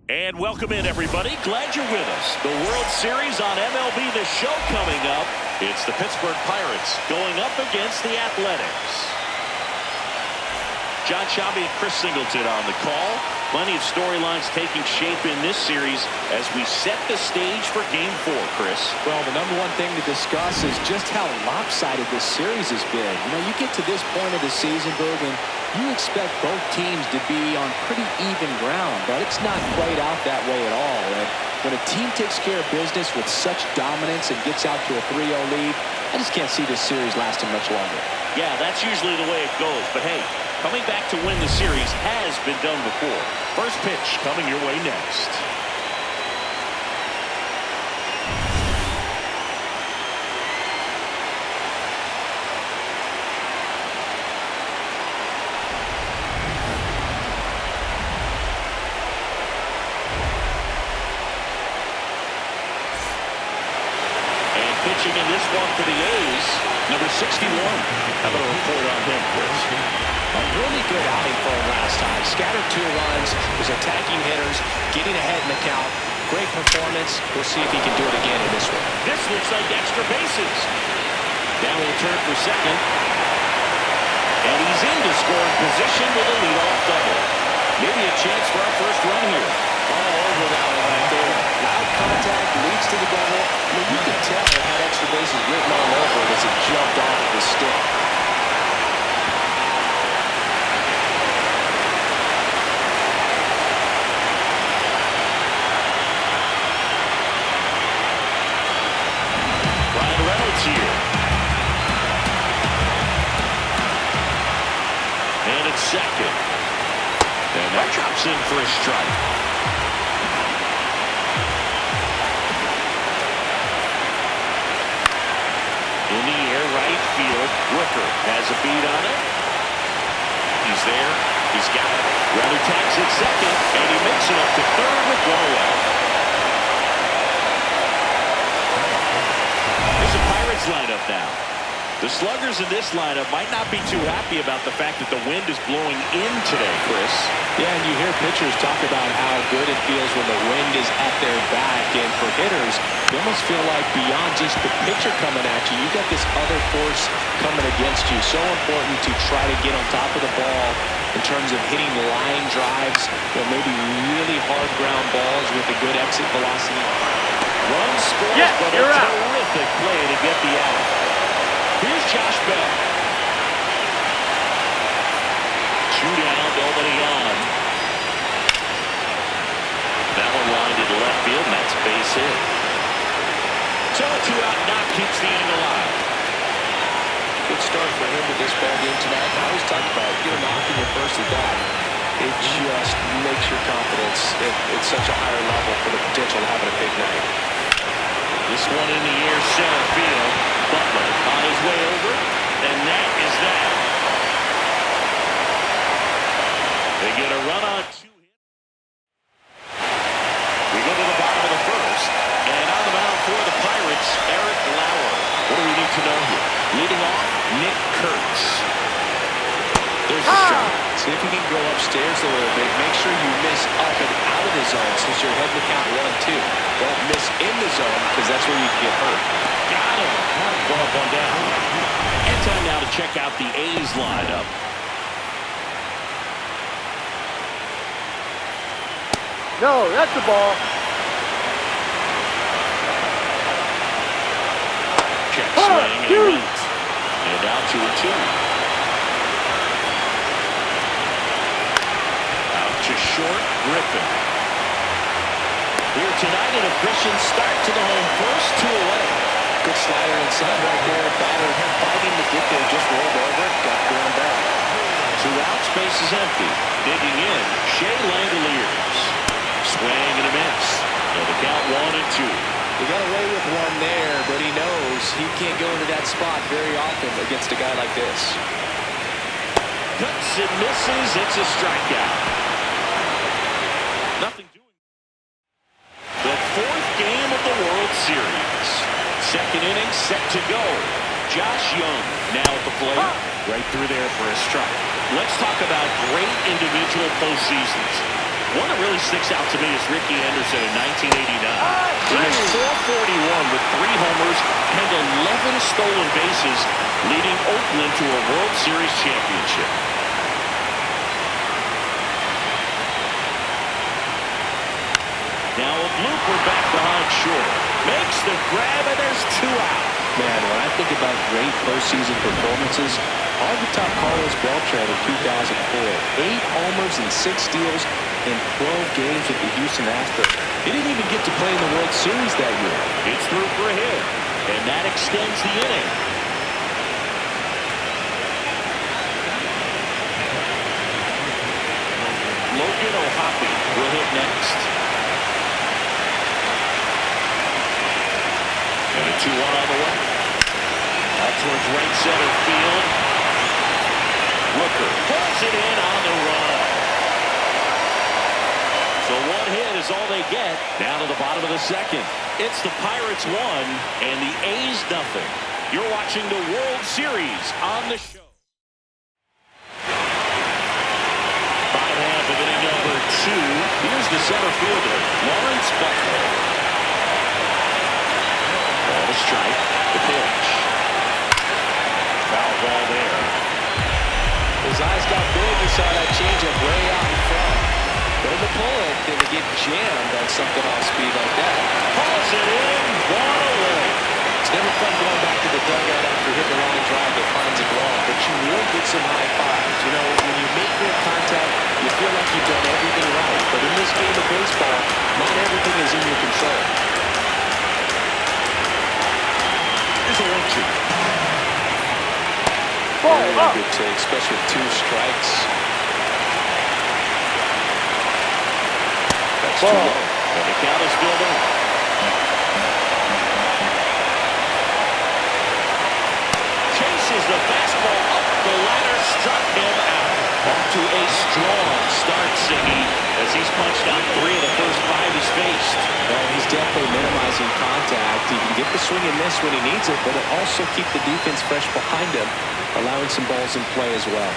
And welcome in, everybody. Glad you're with us. The World Series on MLB The Show coming up. It's the Pittsburgh Pirates going up against the Athletics. John Shabby and Chris Singleton on the call. Plenty of storylines taking shape in this series as we set the stage for Game 4, Chris. Well, the number one thing to discuss is just how lopsided this series has been. You know, you get to this point of the season, Berg, and you expect both teams to be on pretty even ground, but it's not quite out that way at all. And when a team takes care of business with such dominance and gets out to a 3-0 lead, I just can't see this series lasting much longer. Yeah, that's usually the way it goes. But hey, coming back to win the series has been done before. First pitch coming your way next. Pitching in this one for the A's, number 61. How about a report on him, Chris? A really good outing for him last time. Scattered 2 runs, was attacking hitters, getting ahead in the count. Great performance. We'll see if he can do it again in this one. This looks like extra bases. Now he'll turn for second. And he's into scoring position with a leadoff double. Maybe a chance for our first run here. All over that one right there. Loud contact leads to the double. I mean, you can tell it had extra bases written all over it as it jumped off of the stick. Ryan Reynolds here. And it's second. And that drops in for a strike. In the air, right field. Rooker has a beat on it. He's there. He's got it. Runner tags at second, and he makes it up to third with 1 away. There's a Pirates lineup now. The sluggers in this lineup might not be too happy about the fact that the wind is blowing in today, Chris. Yeah, and you hear pitchers talk about how good it feels when the wind is at their back. And for hitters, you almost feel like beyond just the pitcher coming at you, you got this other force coming against you. So important to try to get on top of the ball in terms of hitting line drives, or maybe really hard ground balls with a good exit velocity. Run scores, but a terrific play to get the out. Here's Josh Bell. 2 down, nobody on. That one lined into left field, and that's base hit. So a 2-out knock keeps the inning alive. Good start for him with this ball game tonight. I always talk about get a knock in your first at bat. It just makes your confidence at such a higher level for the potential of having a big night. This one in the air, center field. Butler on his way over, and that is that. They get a run on 2 hits. We go to the bottom of the first, and on the mound for the Pirates, Eric Lauer. What do we need to know here? Leading off, Nick Kurtz. There's the strike. See if you can go upstairs a little bit. Make sure you miss up and out of the zone since you're heading to count 1-2. Don't miss in the zone because that's where you can get hurt. Got him. Ball up on down. And time now to check out the A's lineup. No, that's the ball. Check swing and he went. And out to a 2. Out to short, Griffin. Here tonight, an efficient start to the home first, 2 away. Good slider inside right there. Batter fighting to get there. Just rolled over. Got ground back. 2 outs, base is empty. Digging in, Shea Langoliers. Swing and a miss. So the count 1-2. He got away with one there, but he knows he can't go into that spot very often against a guy like this. Cuts and misses. It's a strikeout. Nothing doing. The 4th game of the World Series. Second inning set to go. Josh Young now at the plate. Right through there for a strike. Let's talk about great individual postseasons. One that really sticks out to me is Ricky Anderson in 1989. He has 441 with 3 homers and 11 stolen bases, leading Oakland to a World Series championship. Now a blooper back behind short. Makes the grab, and there's 2 out. Man, when I think about great postseason performances, all the top Carlos Beltran in 2004. 8 homers and 6 steals in 12 games with the Houston Astros. He didn't even get to play in the World Series that year. It's through for a hit, and that extends the inning. Logan O'Hoppe will hit next. And a 2-1 on the way. Out towards right center field. Rooker pulls it in on the run. So 1 hit is all they get. Down to the bottom of the second. It's the Pirates 1 and the A's nothing. You're watching the World Series on the show. 5.5 of inning number 2. Here's the center fielder, Lawrence Butler. Ball to strike. The pitch. Foul ball there. His eyes got big. He saw that changeup way out in front. Go to pull it, then to get jammed on something off speed like that. Pulls it in, 1 away. It's never fun going back to the dugout after hitting a line drive that finds a glove, but you will get some high fives. You know, when you make good contact, you feel like you've done everything right. But in this game of baseball, not everything is in your control. Here's a 1-2. Really good take, especially with 2 strikes. That's too low. And the count is filled in. Chases the fastball up the ladder, struck him out. Off to a strong start, Siggy, as he's punched out 3 of the first 5 he's faced. Well, he's definitely minimizing contact. He can get the swing and miss when he needs it, but it'll also keep the defense fresh behind him, allowing some balls in play as well.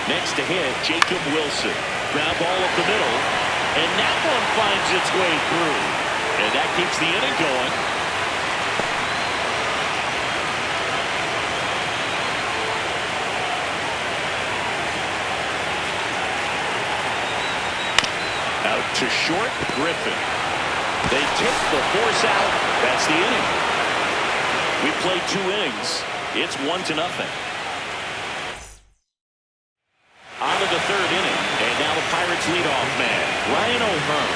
Next to hit, Jacob Wilson. Ground ball up the middle, and that one finds its way through. And that keeps the inning going. Out to short, Griffin. They take the force out. That's the inning. We played 2 innings. It's 1-0. On to the 3rd inning, and now the Pirates leadoff man, Ryan O'Hearn.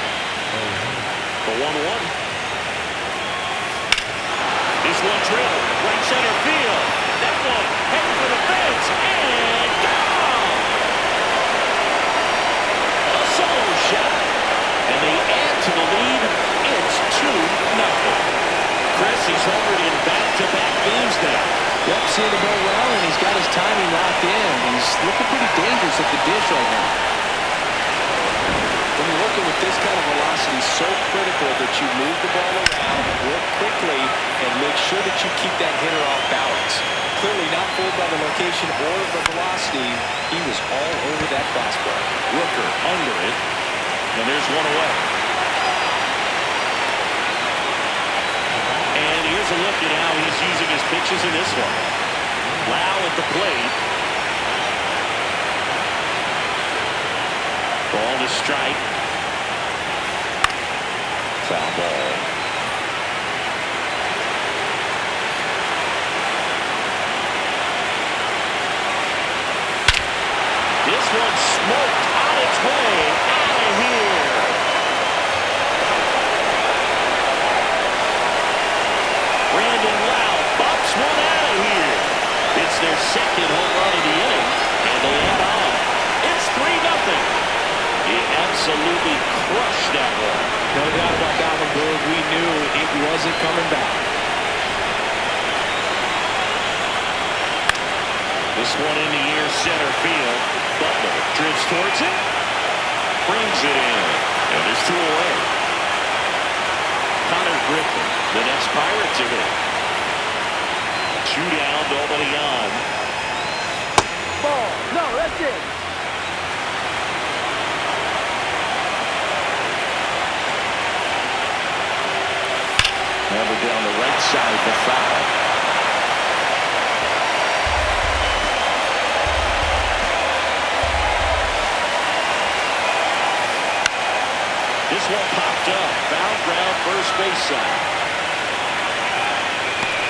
The 1-1. This one drilled, right center field. That one headed for the fence, and gone! A solo shot, and they add to the lead. It's 2-0. Chris, he's homered in back-to-back games now. Yep, seeing it go well, and he's got his timing locked in. He's looking pretty dangerous at the dish right now. When you're working with this kind of velocity, it's so critical that you move the ball around, work quickly, and make sure that you keep that hitter off balance. Clearly not fooled by the location or the velocity. He was all over that fastball. Rooker under it, and there's 1 away. And here's a look at how he's using his pitches in this one. Lau at the plate. Ball to strike. Foul ball. This one smoked on its way out of here. Brandon Lau bumps one out of here. It's their 2nd home run of the inning, and they end on. It's 3-0. He absolutely crushed that one. No doubt about that one, Boog. We knew it wasn't coming back. This one in the air, center field. Butler drifts towards it, brings it in, and there's 2 away. Connor Griffin, the next Pirate to hit. 2 down, nobody on. Ball. No, that's it. outside the foul. This one popped up. Foul ground, first base side.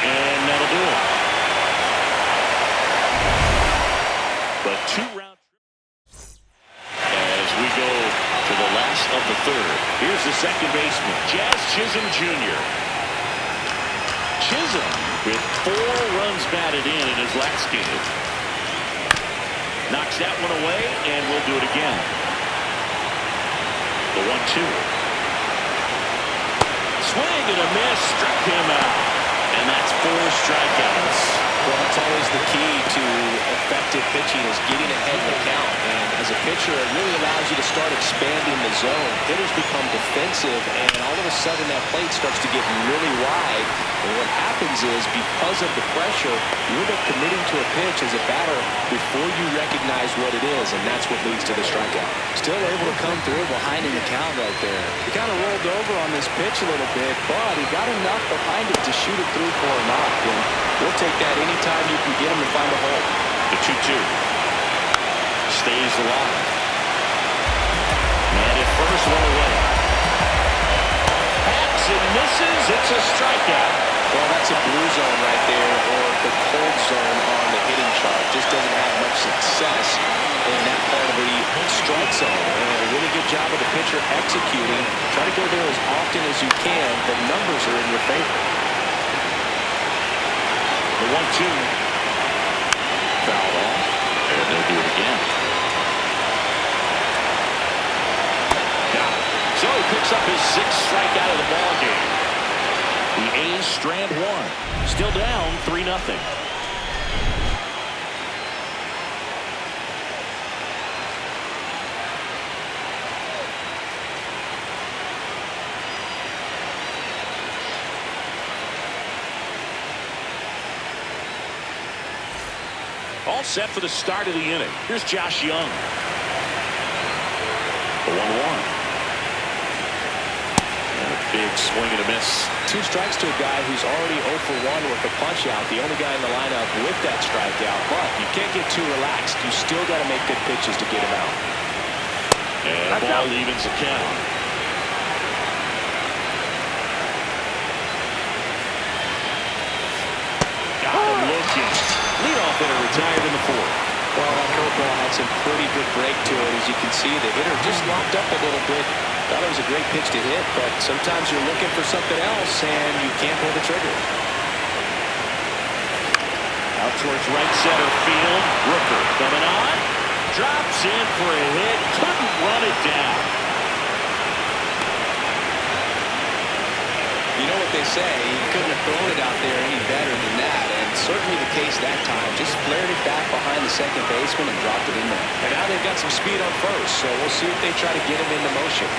And that'll do it. But 2 round as we go to the last of the third. Here's the second baseman, Jazz Chisholm Jr. Chisholm with 4 runs batted in his last game. Knocks that one away, and we'll do it again. The 1-2. Swing and a miss, struck him out. And that's 4 strikeouts. Well, that's always the key to effective pitching, is getting ahead in the count. And as a pitcher, it really allows you to start expanding the zone. Hitters become defensive, and all of a sudden that plate starts to get really wide. And what happens is, because of the pressure, you end up committing to a pitch as a batter before you recognize what it is, and that's what leads to the strikeout. Still able to come through behind in the count right there. He kind of rolled over on this pitch a little bit, but he got enough behind it to shoot it through for a knock. And we'll take that anytime you can get him to find a hole. The 2-2 stays alive. And at first, one away. Hacks and misses. It's a strikeout. Well, that's a blue zone right there, or the cold zone on the hitting chart. Just doesn't have much success in that part of the strike zone. And a really good job of the pitcher executing. Try to go there as often as you can. The numbers are in your favor. The 1-2. Fouled off. And they'll do it again. Got it. So he picks up his 6th strikeout of the ball game. The A's strand 1. Still down 3-0. All set for the start of the inning. Here's Josh Young. The 1-1. Big swing and a miss. 2 strikes to a guy who's already 0 for 1 with a punch out. The only guy in the lineup with that strikeout. But you can't get too relaxed. You still got to make good pitches to get him out. And the ball evens the count. Got him looking. Leadoff hitter retired in the 4th. Well, that curveball had some pretty good break to it. As you can see, the hitter just locked up a little bit. Thought it was a great pitch to hit, but sometimes you're looking for something else, and you can't pull the trigger. Out towards right center field. Rooker coming on. Drops in for a hit. Couldn't run it down. You know what they say, he couldn't have thrown it out there any better than that, and certainly the case that time. Just flared it back behind the second baseman and dropped it in there. And now they've got some speed on first, so we'll see if they try to get him into motion.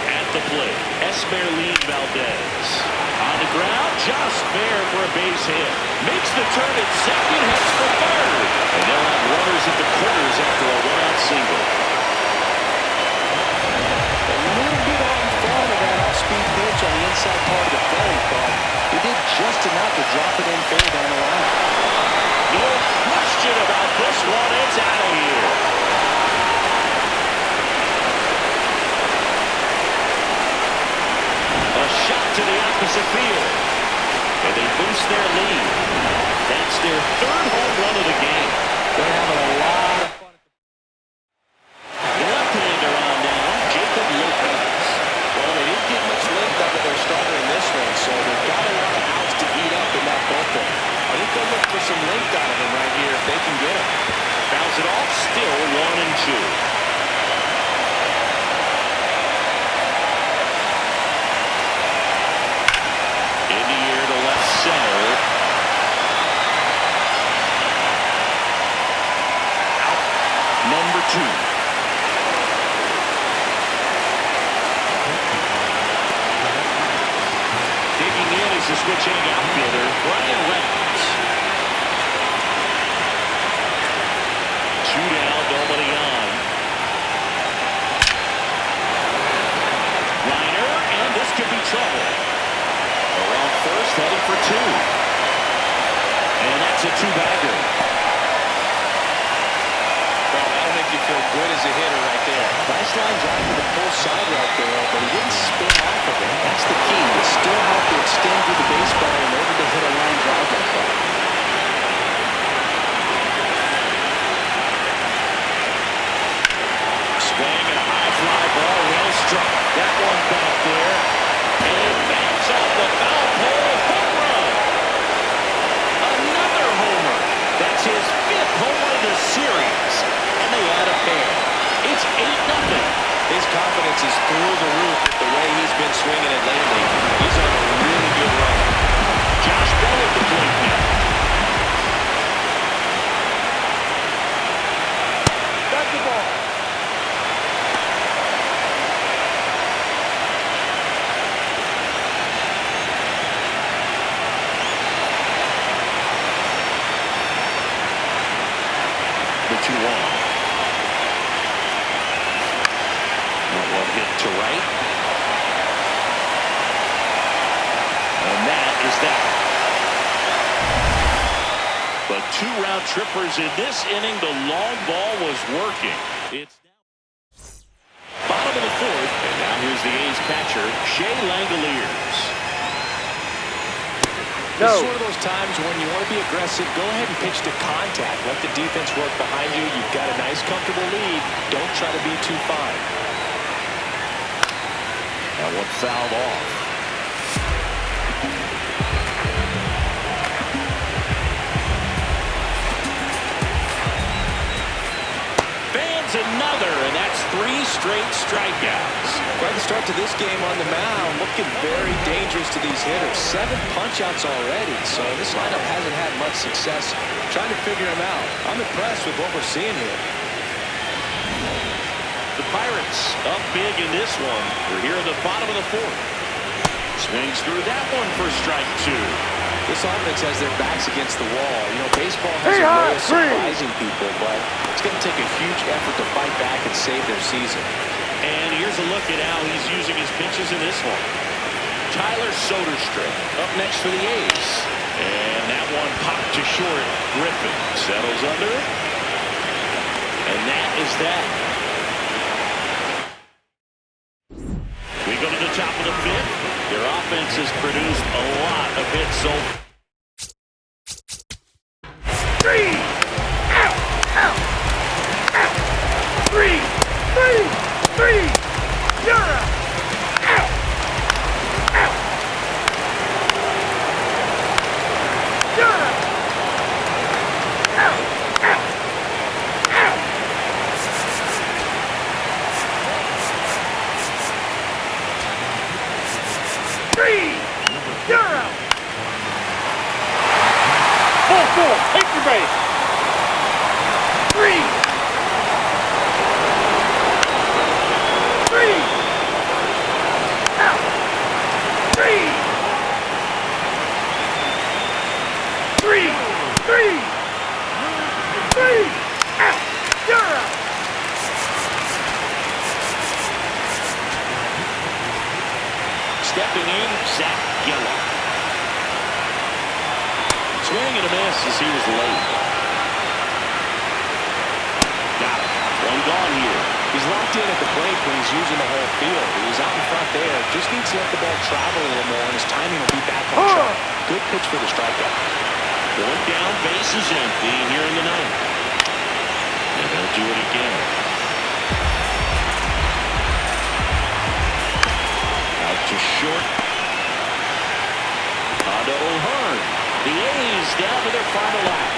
At the plate, Esmeralyn Valdez. On the ground, just fair for a base hit. Makes the turn at second, heads for third. And they'll have runners at the corners after a 1-out single. A little bit on front of that off-speed pitch on the inside part of the plate, but he did just enough to drop it in fair down the line. No question about this one. It's out of here. A shot to the opposite field. And they boost their lead. That's their 3rd home run of the game. They're having a lot of fun. The left-hander on now, Jacob Lopez. Well, they didn't get much length out of their starter in this one, so they've got a lot of outs to eat up in that bullpen. I think they'll look for some length out of him right here if they can get him. Bounce it off, still 1-2. In the air to left center. Out number 2. Digging in is the switch-hitting outfielder, Brian Reynolds. 2 down, nobody on. Liner, and this could be trouble. Around first, heading for 2. 2. And that's a 2-bagger. Well, that'll make you feel good as a hitter right there. Nice line drive to the full side right there, but he didn't spin off of it. That's the key. You still have to extend through the baseball in order to hit a line drive like that. Swing and a high fly ball, well struck. That one back there. And backs off the foul pole. Home run. Another homer. That's his 5th homer of the series. And they add a pair. It's 8-0. His confidence is through the roof with the way he's been swinging it lately. He's on a really good run. Josh Bell at the plate now. That's the ball. The 2-1. That one hit to right. And that is that. But 2 round trippers in this inning. The long ball was working. It's now bottom of the 4th. And now here's the A's catcher, Shea Langoliers. This is one of those times when you want to be aggressive, go ahead and pitch to contact. Let the defense work behind you. You've got a nice, comfortable lead. Don't try to be too fine. That one fouled off. Fans another, and that's 3 straight strikeouts. Quite the start to this game on the mound. Looking very dangerous to these hitters. 7 punch-outs already, so this lineup hasn't had much success trying to figure him out. I'm impressed with what we're seeing here. The Pirates up big in this one. We're here at the bottom of the 4th. Swings through that one for strike 2. This offense has their backs against the wall. You know, baseball has a way of surprising people, but it's going to take a huge effort to fight back and save their season. And here's a look at how he's using his pitches in this one. Tyler Soderstrom up next for the A's. And that one popped to short. Griffin settles under it. And that is that. We go to the top of the 5th. Their offense has produced a lot of hits so far. 3! Out! Out! Out! 3! You're out! Out! Out! You're out! Out! Out! Out! You're out! 4-4, take your base! 3! 3! Out! 3! 3! 3! 3! Out! You're out! Stepping in, Zach Geller. Swing and a miss as he was late. Got it. One gone here. He's locked in at the plate when he's using the whole field. He's out in front there. Just needs to let the ball travel a little more, and his timing will be back on track. Good pitch for the strikeout. One down, base is empty here in the 9th. And they'll do it again. Out to short. Onto O'Hearn. The A's down to their final out.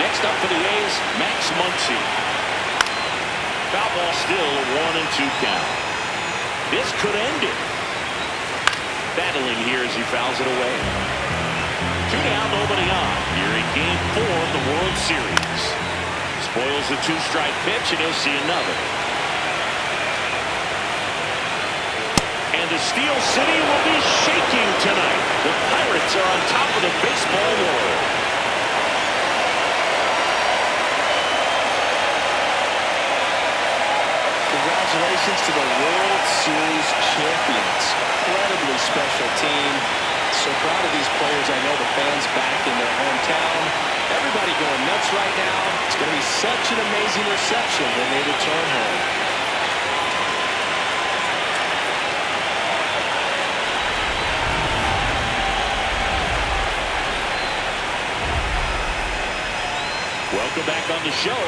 Next up for the A's, Max Muncy. Foul ball still a 1-2 count. This could end it. Battling here as he fouls it away. 2 down, nobody on. Here in Game 4 of the World Series. Spoils the 2-strike pitch, and he'll see another. And the Steel City will be shaking tonight. The Pirates are on top of the baseball world. Congratulations to the World Series champions. Incredibly special team. So proud of these players. I know the fans back in their hometown. Everybody going nuts right now. It's going to be such an amazing reception when they return home. Welcome back on the show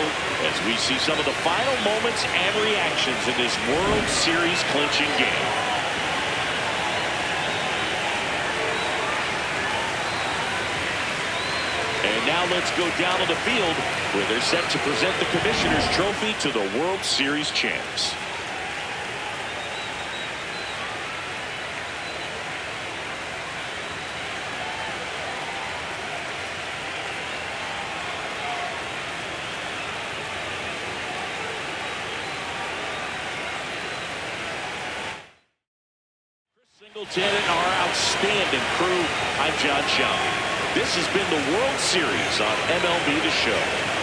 as we see some of the final moments and reactions in this World Series clinching game. And now let's go down to the field where they're set to present the Commissioner's Trophy to the World Series champs. Singleton and our outstanding crew. I'm John Shelby. This has been the World Series on MLB The Show.